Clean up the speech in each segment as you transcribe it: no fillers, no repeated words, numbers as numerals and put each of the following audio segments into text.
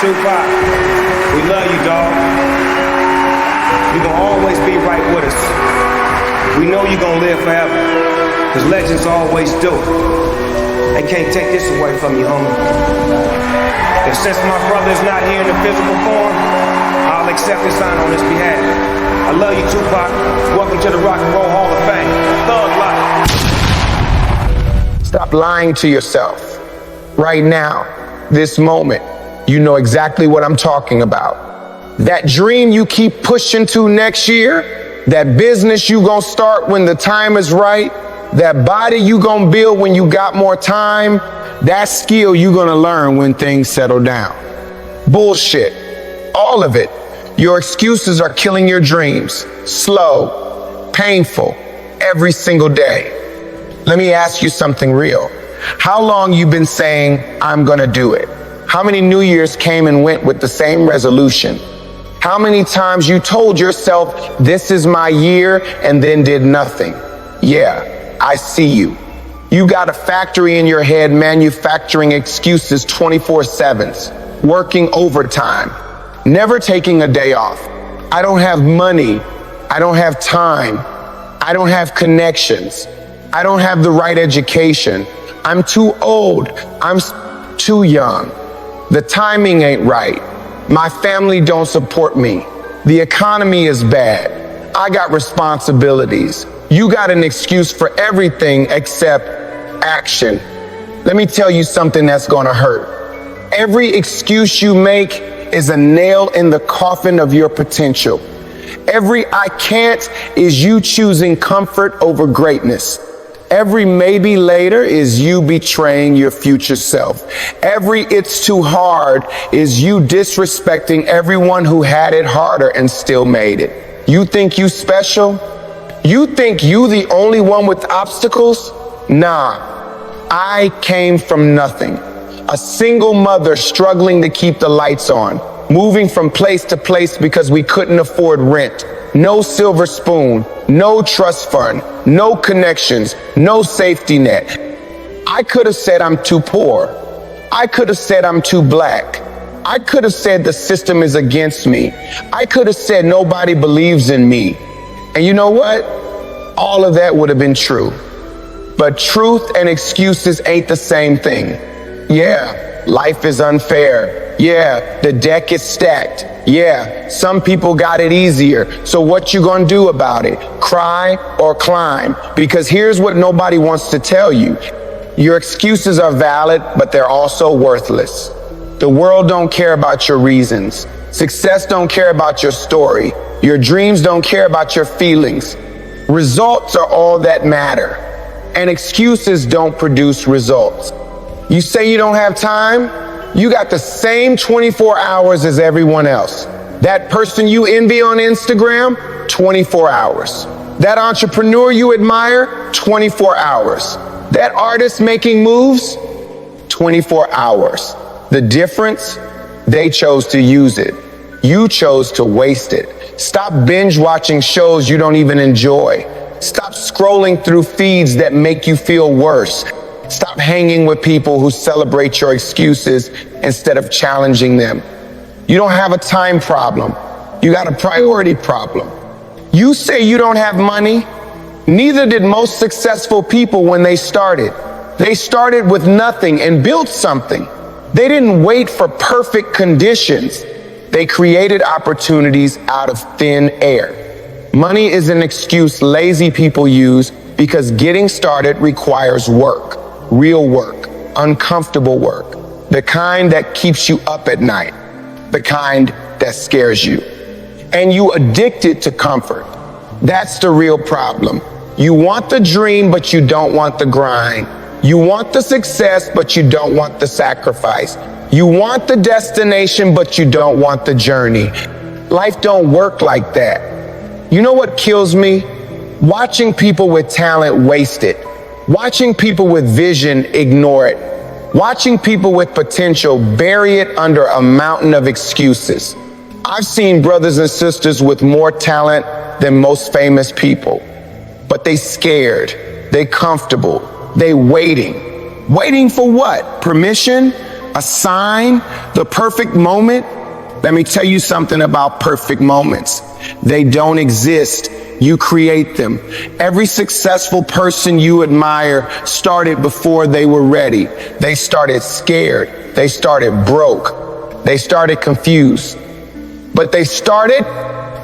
Tupac, we love you, dog. You gon' always be right with us. We know you gon' live forever, cause legends always do. They can't take this away from you, homie. And since my brother is not here in the physical form, I'll accept this honor on his behalf. I love you, Tupac. Welcome to the Rock and Roll Hall of Fame. Thug life. Stop lying to yourself. Right now, this moment, you know exactly what I'm talking about. That dream you keep pushing to next year, that business you gonna start when the time is right, that body you gonna build when you got more time, that skill you gonna learn when things settle down. Bullshit. All of it. Your excuses are killing your dreams. Slow, painful, every single day. Let me ask you something real. How long you been saying, I'm gonna do it? How many New Year's came and went with the same resolution? How many times you told yourself, this is my year, and then did nothing? Yeah, I see you. You got a factory in your head manufacturing excuses 24/7, working overtime, never taking a day off. I don't have money. I don't have time. I don't have connections. I don't have the right education. I'm too old. I'm too young. The timing ain't right. My family don't support me. The economy is bad. I got responsibilities. You got an excuse for everything except action. Let me tell you something that's gonna hurt. Every excuse you make is a nail in the coffin of your potential. Every I can't is you choosing comfort over greatness. Every maybe later is you betraying your future self. Every it's too hard is you disrespecting everyone who had it harder and still made it. You think you special? You think you the only one with obstacles? Nah, I came from nothing. A single mother struggling to keep the lights on, moving from place to place because we couldn't afford rent. No silver spoon, no trust fund, no connections, no safety net. I could have said I'm too poor. I could have said I'm too black. I could have said the system is against me. I could have said nobody believes in me. And you know what? All of that would have been true. But truth and excuses ain't the same thing. Yeah, life is unfair. Yeah, the deck is stacked. Yeah, some people got it easier. So what you gonna do about it? Cry or climb? Because here's what nobody wants to tell you. Your excuses are valid, but they're also worthless. The world don't care about your reasons. Success don't care about your story. Your dreams don't care about your feelings. Results are all that matter. And excuses don't produce results. You say you don't have time? You got the same 24 hours as everyone else. That person you envy on Instagram, 24 hours. That entrepreneur you admire, 24 hours. That artist making moves, 24 hours. The difference, they chose to use it. You chose to waste it. Stop binge watching shows you don't even enjoy. Stop scrolling through feeds that make you feel worse. Stop hanging with people who celebrate your excuses instead of challenging them. You don't have a time problem. You got a priority problem. You say you don't have money. Neither did most successful people when they started. They started with nothing and built something. They didn't wait for perfect conditions. They created opportunities out of thin air. Money is an excuse lazy people use because getting started requires work. Real work, uncomfortable work, the kind that keeps you up at night, the kind that scares you. And you addicted to comfort. That's the real problem. You want the dream, but you don't want the grind. You want the success, but you don't want the sacrifice. You want the destination, but you don't want the journey. Life don't work like that. You know what kills me? Watching people with talent waste it. Watching people with vision ignore it. Watching people with potential bury it under a mountain of excuses. I've seen brothers and sisters with more talent than most famous people, but they scared, they comfortable, they waiting. Waiting for what? Permission? a sign, the perfect moment. Let me tell you something about perfect moments. They don't exist. You create them. Every successful person you admire started before they were ready. They started scared. They started broke. They started confused. But they started.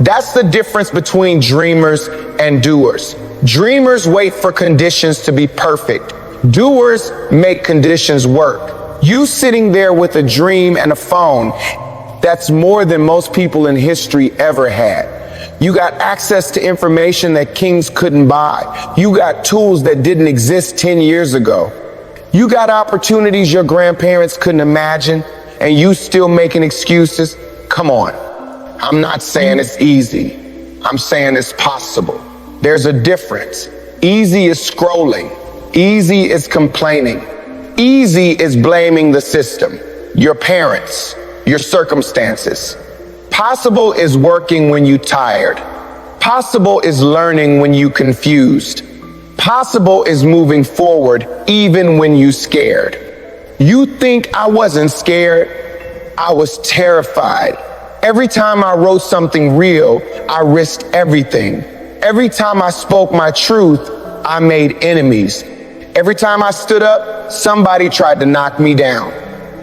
That's the difference between dreamers and doers. Dreamers wait for conditions to be perfect. Doers make conditions work. You sitting there with a dream and a phone, that's more than most people in history ever had. You got access to information that kings couldn't buy. You got tools that didn't exist 10 years ago. You got opportunities your grandparents couldn't imagine, and you still making excuses? Come on. I'm not saying it's easy. I'm saying it's possible. There's a difference. Easy is scrolling. Easy is complaining. Easy is blaming the system, your parents, your circumstances. Possible is working when you tired. Possible is learning when you confused. Possible is moving forward even when you scared. You think I wasn't scared? I was terrified. Every time I wrote something real, I risked everything. Every time I spoke my truth, I made enemies. Every time I stood up, somebody tried to knock me down.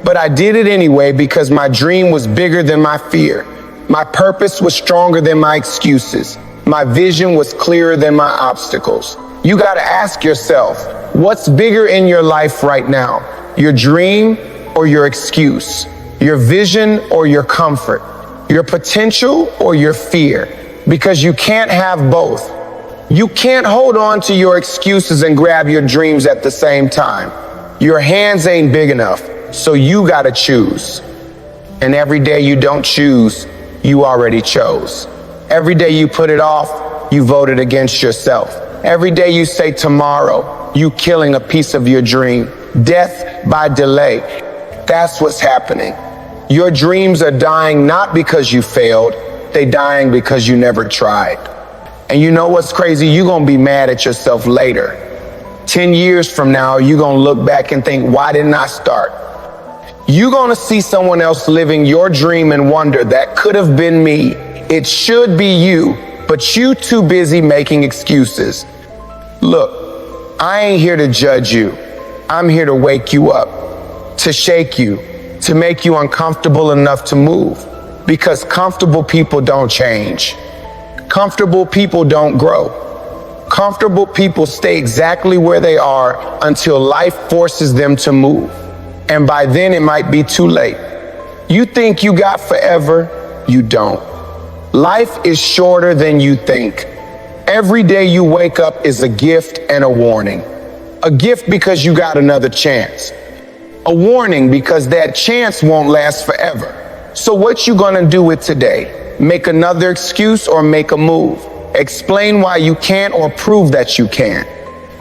But I did it anyway because my dream was bigger than my fear. My purpose was stronger than my excuses. My vision was clearer than my obstacles. You got to ask yourself, what's bigger in your life right now? Your dream or your excuse? Your vision or your comfort? Your potential or your fear? Because you can't have both. You can't hold on to your excuses and grab your dreams at the same time. Your hands ain't big enough, so you got to choose. And every day you don't choose, you already chose. Every day you put it off, you voted against yourself. Every day you say tomorrow, you killing a piece of your dream. Death by delay. That's what's happening. Your dreams are dying not because you failed, they dying because you never tried. And you know what's crazy? You're gonna be mad at yourself later. 10 years from now, you're gonna look back and think, why didn't I start? You're gonna see someone else living your dream and wonder, that could have been me. It should be you, but you too busy making excuses. Look, I ain't here to judge you. I'm here to wake you up, to shake you, to make you uncomfortable enough to move. Because comfortable people don't change. Comfortable people don't grow. Comfortable people stay exactly where they are until life forces them to move. And by then it might be too late. You think you got forever, you don't. Life is shorter than you think. Every day you wake up is a gift and a warning. A gift because you got another chance. A warning because that chance won't last forever. So what you gonna do with today? Make another excuse or make a move? Explain why you can't or prove that you can.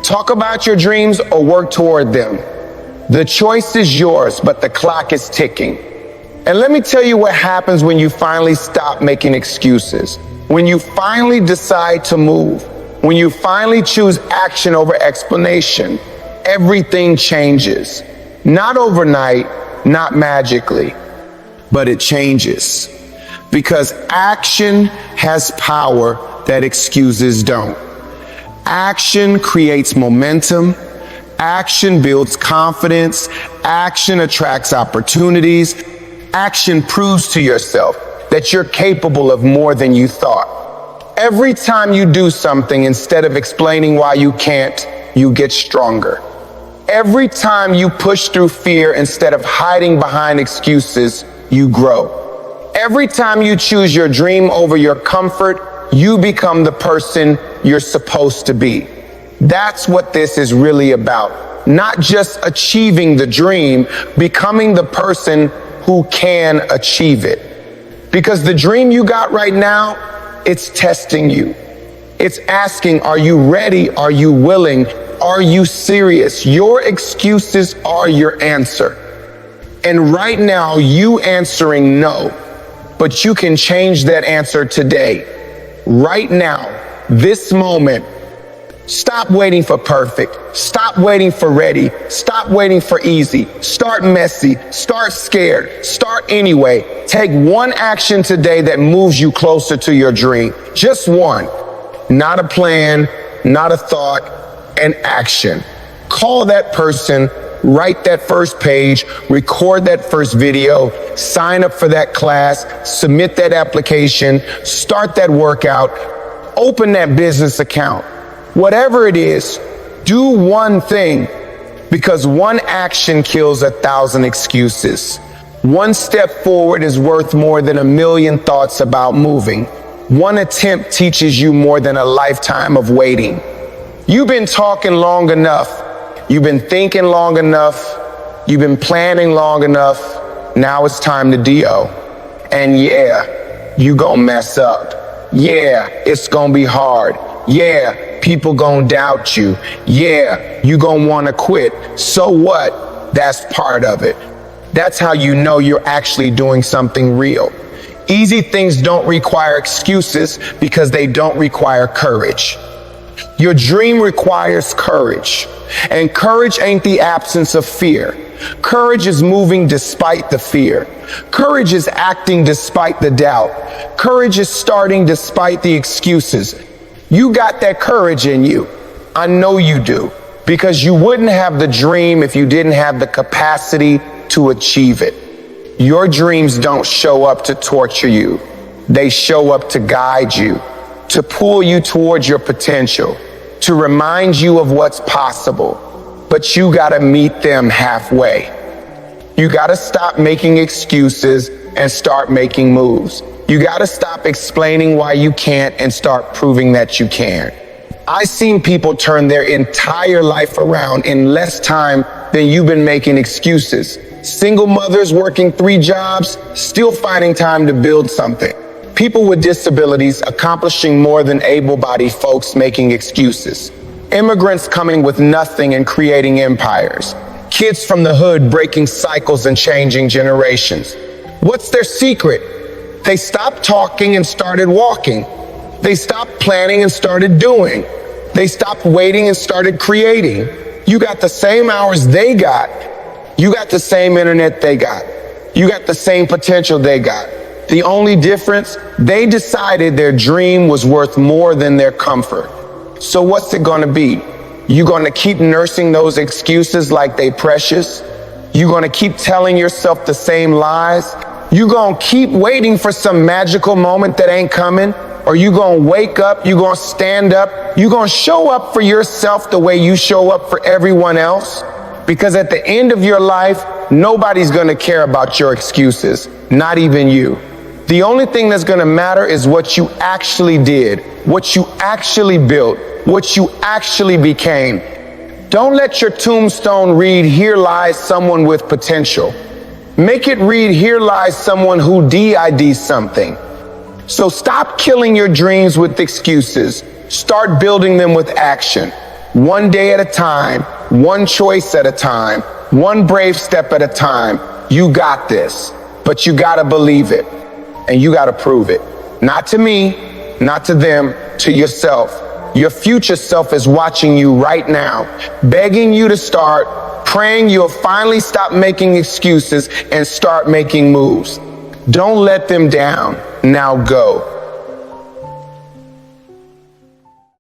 Talk about your dreams or work toward them. The choice is yours, but the clock is ticking. And let me tell you what happens when you finally stop making excuses. When you finally decide to move. When you finally choose action over explanation. Everything changes. Not overnight, not magically, but it changes. Because action has power that excuses don't. Action creates momentum. Action builds confidence. Action attracts opportunities. Action proves to yourself that you're capable of more than you thought. Every time you do something, instead of explaining why you can't, you get stronger. Every time you push through fear instead of hiding behind excuses, you grow. Every time you choose your dream over your comfort, you become the person you're supposed to be. That's what this is really about. Not just achieving the dream, becoming the person who can achieve it. Because the dream you got right now, it's testing you. It's asking, are you ready? Are you willing? Are you serious? Your excuses are your answer. And right now, you answering no, but you can change that answer today. Right now, this moment, Stop waiting for perfect. Stop waiting for ready. Stop waiting for easy. Start messy. Start scared. Start anyway. Take one action today that moves you closer to your dream. Just one. Not a plan, not a thought, an action. Call that person, write that first page, record that first video, sign up for that class, submit that application, start that workout, open that business account. Whatever it is, do one thing, because one action kills 1,000 excuses. One step forward is worth more than 1,000,000 thoughts about moving. One attempt teaches you more than a lifetime of waiting. You've been talking long enough. You've been thinking long enough. You've been planning long enough. Now it's time to DO. And yeah, you gonna mess up. Yeah, it's gonna be hard. Yeah, people gonna doubt you. Yeah, you gonna wanna quit. So what? That's part of it. That's how you know you're actually doing something real. Easy things don't require excuses because they don't require courage. Your dream requires courage. And courage ain't the absence of fear. Courage is moving despite the fear. Courage is acting despite the doubt. Courage is starting despite the excuses. You got that courage in you. I know you do. Because you wouldn't have the dream if you didn't have the capacity to achieve it. Your dreams don't show up to torture you. They show up to guide you, to pull you towards your potential, to remind you of what's possible. But you gotta meet them halfway. You gotta stop making excuses and start making moves. You gotta stop explaining why you can't and start proving that you can. I've seen people turn their entire life around in less time than you've been making excuses. Single mothers working 3 jobs, still finding time to build something. People with disabilities accomplishing more than able-bodied folks making excuses. Immigrants coming with nothing and creating empires. Kids from the hood breaking cycles and changing generations. What's their secret? They stopped talking and started walking. They stopped planning and started doing. They stopped waiting and started creating. You got the same hours they got. You got the same internet they got. You got the same potential they got. The only difference, they decided their dream was worth more than their comfort. So what's it gonna be? You gonna keep nursing those excuses like they precious? You gonna keep telling yourself the same lies? You gonna keep waiting for some magical moment that ain't coming? Or you gonna wake up, you gonna stand up, you gonna show up for yourself the way you show up for everyone else? Because at the end of your life, nobody's gonna care about your excuses, not even you. The only thing that's gonna matter is what you actually did, what you actually built, what you actually became. Don't let your tombstone read, "Here lies someone with potential." Make it read, "Here lies someone who did something." So stop killing your dreams with excuses. Start building them with action. One day at a time, one choice at a time, one brave step at a time. You got this, but you gotta believe it, and you gotta prove it. Not to me, not to them, to yourself. Your future self is watching you right now, begging you to start, praying you'll finally stop making excuses and start making moves. Don't let them down. Now go.